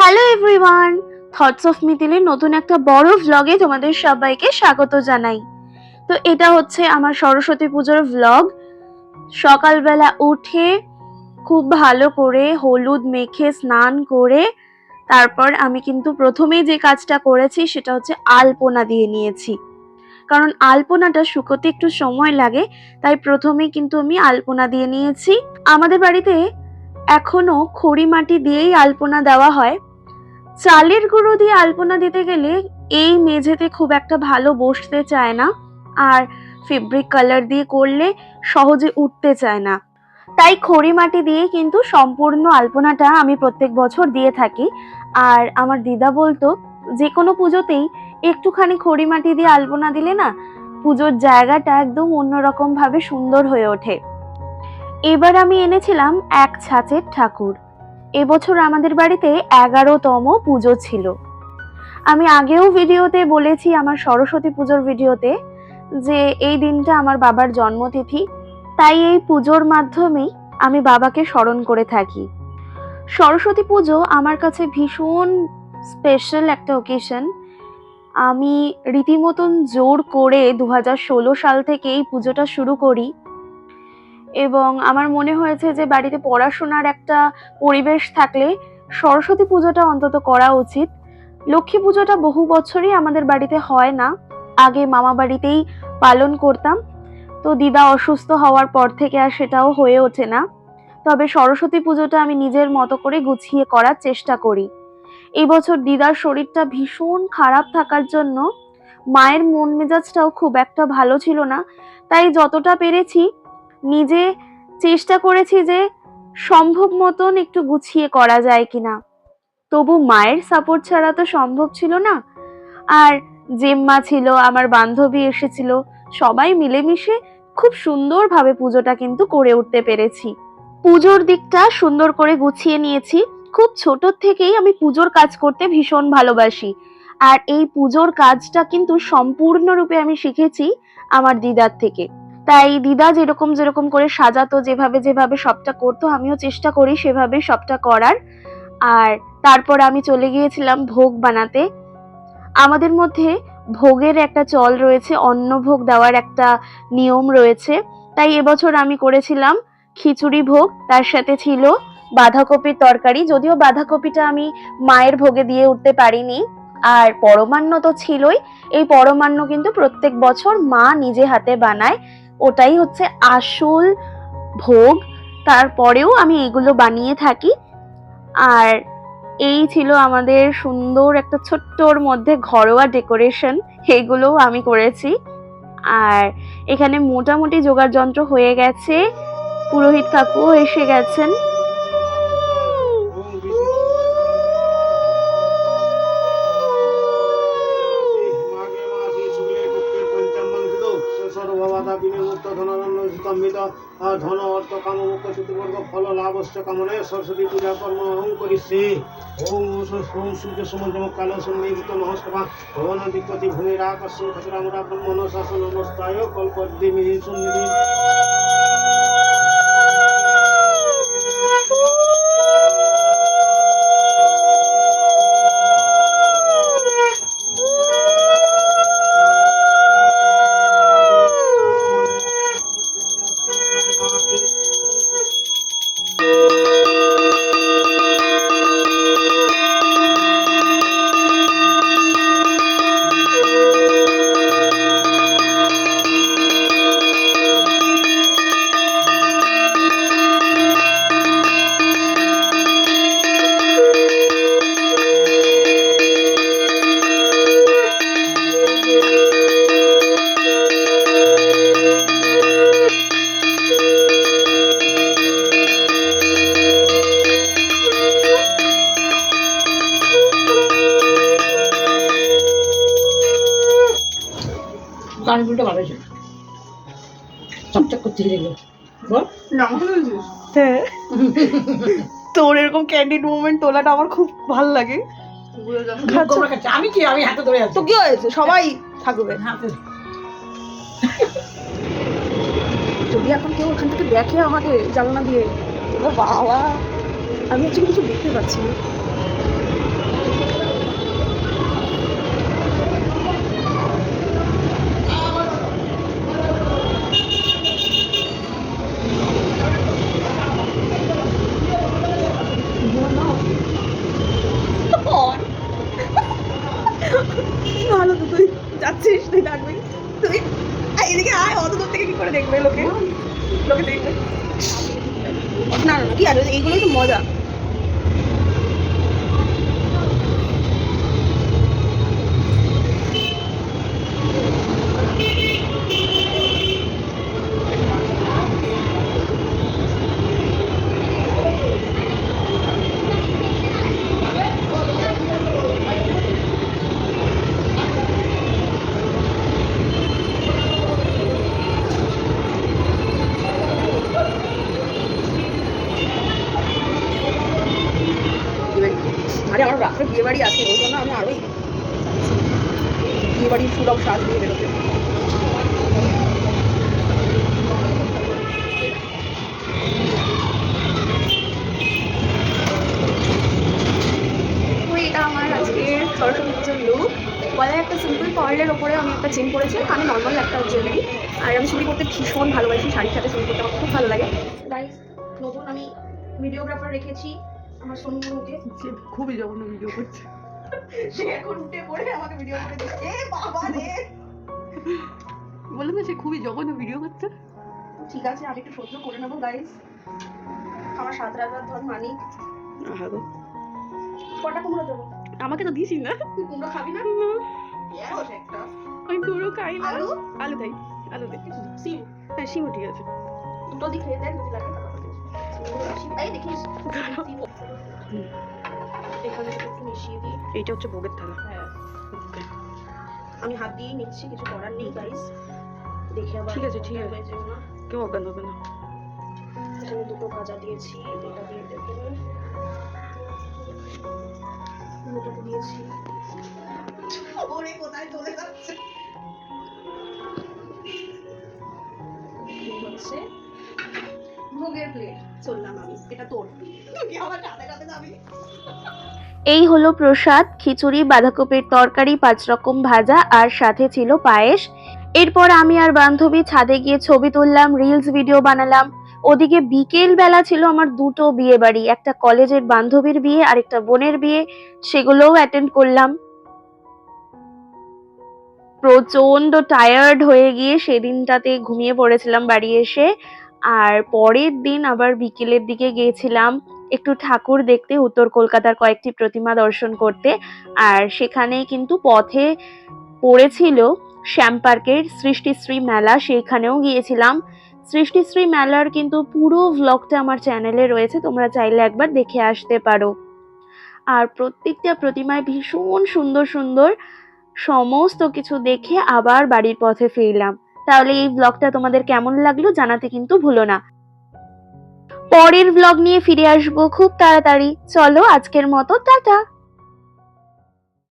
Hello everyone, thoughts of মিথিলের নতুন একটা বড় ভ্লগে তোমাদের সবাইকে স্বাগত জানাই। তো এটা হচ্ছে আমার সরস্বতী পুজোর ভ্লগ। সকালবেলা উঠে খুব ভালো করে হলুদ মেখে স্নান করে তারপর আমি কিন্তু প্রথমেই যে কাজটা করেছি সেটা হচ্ছে আলপনা দিয়ে নিয়েছি। কারণ আলপনাটা শুকোতে একটু সময় লাগে, তাই প্রথমেই কিন্তু আমি আলপনা দিয়ে নিয়েছি। আমাদের বাড়িতে এখনো খড়ি মাটি দিয়েই আলপনা দেওয়া হয়। চালের গুঁড়ো দিয়ে আলপনা দিতে গেলে এই মেঝেতে খুব একটা ভালো বসতে চায় না, আর ফেব্রিক কালার দিয়ে করলে সহজে উঠতে চায় না। তাই খড়ি মাটি দিয়ে কিন্তু সম্পূর্ণ আলপনাটা আমি প্রত্যেক বছর দিয়ে থাকি। আর আমার দিদা বলতো যে কোনো পুজোতেই একটুখানি খড়ি মাটি দিয়ে আলপনা দিলে না পুজোর জায়গাটা একদম অন্যরকম ভাবে সুন্দর হয়ে ওঠে। এবার আমি এনেছিলাম এক ছাঁচের ঠাকুর। এবছর আমাদের বাড়িতে 11তম পুজো ছিল। আমি আগেও ভিডিওতে বলেছি, আমার সরস্বতী পুজোর ভিডিওতে, যে এই দিনটা আমার বাবার জন্মতিথি, তাই এই পুজোর মাধ্যমেই আমি বাবাকে স্মরণ করে থাকি। সরস্বতী পুজো আমার কাছে ভীষণ স্পেশাল একটা অকেশন। আমি রীতিমতন জোর করে 2016 সাল থেকে এই পুজোটা শুরু করি এবং আমার মনে হয়েছে যে বাড়িতে পড়াশোনার একটা পরিবেশ থাকলে সরস্বতী পুজোটা অন্তত করা উচিত। লক্ষ্মী পুজোটা বহু বছরই আমাদের বাড়িতে হয় না, আগে মামা বাড়িতেই পালন করতাম, তো দিদা অসুস্থ হওয়ার পর থেকে আর সেটাও হয়ে ওঠে না। তবে সরস্বতী পুজোটা আমি নিজের মতো করে গুছিয়ে করার চেষ্টা করি। এই বছর দিদার শরীরটা ভীষণ খারাপ থাকার জন্য মায়ের মন মেজাজটাও খুব একটা ভালো ছিল না, তাই যতটা পেরেছি নিজে চেষ্টা করেছি যে সম্ভব মতন একটু গুছিয়ে করা যায় কিনা। তবু মায়ের সাপোর্ট ছাড়া তো সম্ভব ছিল না। আর জেম্মা ছিল, আমার বান্ধবী এসেছিল, সবাই মিলেমিশে খুব সুন্দরভাবে পুজোটা কিন্তু করে উঠতে পেরেছি। পুজোর দিকটা সুন্দর করে গুছিয়ে নিয়েছি। খুব ছোট থেকেই আমি পুজোর কাজ করতে ভীষণ ভালোবাসি, আর এই পুজোর কাজটা কিন্তু সম্পূর্ণরূপে আমি শিখেছি আমার দিদার থেকে। তাই দিদা যেরকম করে সাজাতো, যেভাবে সবটা করতো, আমিও চেষ্টা করি সেভাবে সবটা করার। আর তারপর আমি চলে গিয়েছিলাম ভোগ বানাতে। আমাদের মধ্যে ভোগের একটা চল রয়েছে, অন্নভোগ দেওয়ার একটা নিয়ম রয়েছে। তাই এবছর আমি করেছিলাম খিচুড়ি ভোগ, তার সাথে ছিল বাঁধাকপির তরকারি। যদিও বাঁধাকপিটা আমি মায়ের ভোগে দিয়ে উঠতে পারিনি। আর পরমান্ন তো ছিলই। এই পরমান্ন কিন্তু প্রত্যেক বছর মা নিজে হাতে বানায়, ওটাই হচ্ছে আসল ভোগ। তারপরেও আমি এগুলো বানিয়ে থাকি। আর এই ছিল আমাদের সুন্দর একটা ছোট্টর মধ্যে ঘরোয়া ডেকোরেশন, এগুলোও আমি করেছি। আর এখানে মোটামুটি জোগাড় যন্ত্র হয়ে গেছে, পুরোহিত কাকুও এসে গেছেন। ধন অর্থ কাম মুখ্য চতুর্বর্গ ফল লাভস্য কামনায় সরস্বতী পূজা কর্ম অহং করিষ্যে। ওম সূর্য সমঞ্জম কালো সন্নিহিত নমস্কার ভবনাধিপতি ভূমির আকর্ষণ খচরামরা ব্রহ্মণ শাসন নমস্তায় কল্পদ্দিমি সুন্নিধি। কানগুলোটা ভালো ছিল, চকচক করতে গেলো। হ্যাঁ, তোর এরকম ক্যান্ডিড মোমেন্ট তোলাটা আমার খুব ভালো লাগে। আমি কি, আমি হাতে ধরে আছি। তো কি হয়েছে, সবাই থাকবে হাতে। যদি এখন কেউ ওখান থেকে দেখে আমাকে জানলা দিয়ে, বাবা আমি হচ্ছে কিছু দেখতে পাচ্ছি না। করছিস তুই থাকবি তুই এইদিকে আয়, অত দূর থেকে কি করে দেখবে লোকে, লোকে দেখবে না না কি আর এইগুলোই তো মজা। আরে আমার রাত্রে বিয়ে বাড়ি আছে, ওই জন্য আমি আরোই বিয়ে বাড়ির সুলভ সাজ দিয়ে বেরোতে। তো এটা আমার আজকে সরস্বতী পুজোর লুক। গলায় একটা সিম্পল পার্লের ওপরে আমি একটা চেন পরেছি, আমি নর্মাল একটা জুয়েলারি। আর আমি চুরি করতে ভীষণ ভালোবাসি, শাড়ির সাথে চুরি করতে আমার খুব ভালো লাগে। গাইস নতুন আমি ভিডিওগ্রাফার রেখেছি আমার সোনুকে, খুবই জঘন্য ভিডিও করছে। সে এখন উঠে পড়ে আমাকে ভিডিও করে দিচ্ছে। এ বাবা রে, বললাম না সে খুবই জঘন্য ভিডিও করছে। ঠিক আছে আমি একটু সহ্য করে নেবো গাইস। আমার 7 রাজার ধর মানিক। হ্যাঁ গো, কটা কুমড়ো দেবো? আমাকে তো দিসি না। তুই কুমড়ো খাবি না? এরো একটা আমি পুরো খাই না। আলু আলু খাই, আলু দে। সিম হ্যাঁ সিমও ঠিক আছে। দুটো দিক খেয়ে দেখ যদি লাগে তাহলে সিম এই দেখিস এখানে একটু মিশিয়ে দিই। এইটা হচ্ছে ভোগের থালা। হ্যাঁ আমি হাত দিয়ে নিচ্ছি, কিছু করার নেই গাইস। দেখে আবার ঠিক আছে, ঠিক আছে। হয়ে যাবে না। কেউ অজ্ঞান হবে না। এখানে দুটো ভাজা দিয়েছি, এটা দিয়ে দেবো, দুটো দিয়েছি। ওরে কোথায় চলে যাচ্ছে? হচ্ছে ভোগের প্লেট। চললাম আমি, এটা তোর, তুই আমার সাথে সাথে যাবি। এই হলো প্রসাদ, খিচুড়ি, বাঁধাকপির তরকারি, 5 রকম ভাজা আর সাথে ছিল পায়েস। এরপর আমি আর বান্ধবী ছাদে গিয়ে ছবি তুললাম, রিলস ভিডিও বানালাম। ওদিকে বিকেল বেলা ছিল আমার দুটো বিয়ে বাড়ি, একটা কলেজের বান্ধবীর বিয়ে আর একটা বোনের বিয়ে, সেগুলোও অ্যাটেন্ড করলাম। প্রচন্ড টায়ার্ড হয়ে গিয়ে সেদিনটাতে ঘুমিয়ে পড়েছিলাম বাড়ি এসে। আর পরের দিন আবার বিকেলের দিকে গিয়েছিলাম একটু ঠাকুর দেখতে, উত্তর কলকাতার কয়েকটি প্রতিমা দর্শন করতে। আর সেখানে কিন্তু পথে পড়েছিল শ্যাম পার্কের সৃষ্টিশ্রী মেলা, সেইখানেও গিয়েছিলাম। সৃষ্টিশ্রী মেলার কিন্তু পুরো ভ্লগটা আমার চ্যানেলে রয়েছে, তোমরা চাইলে একবার দেখে আসতে পারো। আর প্রত্যেকটা প্রতিমায় ভীষণ সুন্দর সুন্দর, সমস্ত কিছু দেখে আবার বাড়ির পথে ফিরলাম। তাহলে এই ব্লগটা তোমাদের কেমন লাগলো জানাতে কিন্তু ভুলো না। পরের ব্লগ নিয়ে ফিরে আসবো খুব তাড়াতাড়ি। চলো আজকের মতো টাটা।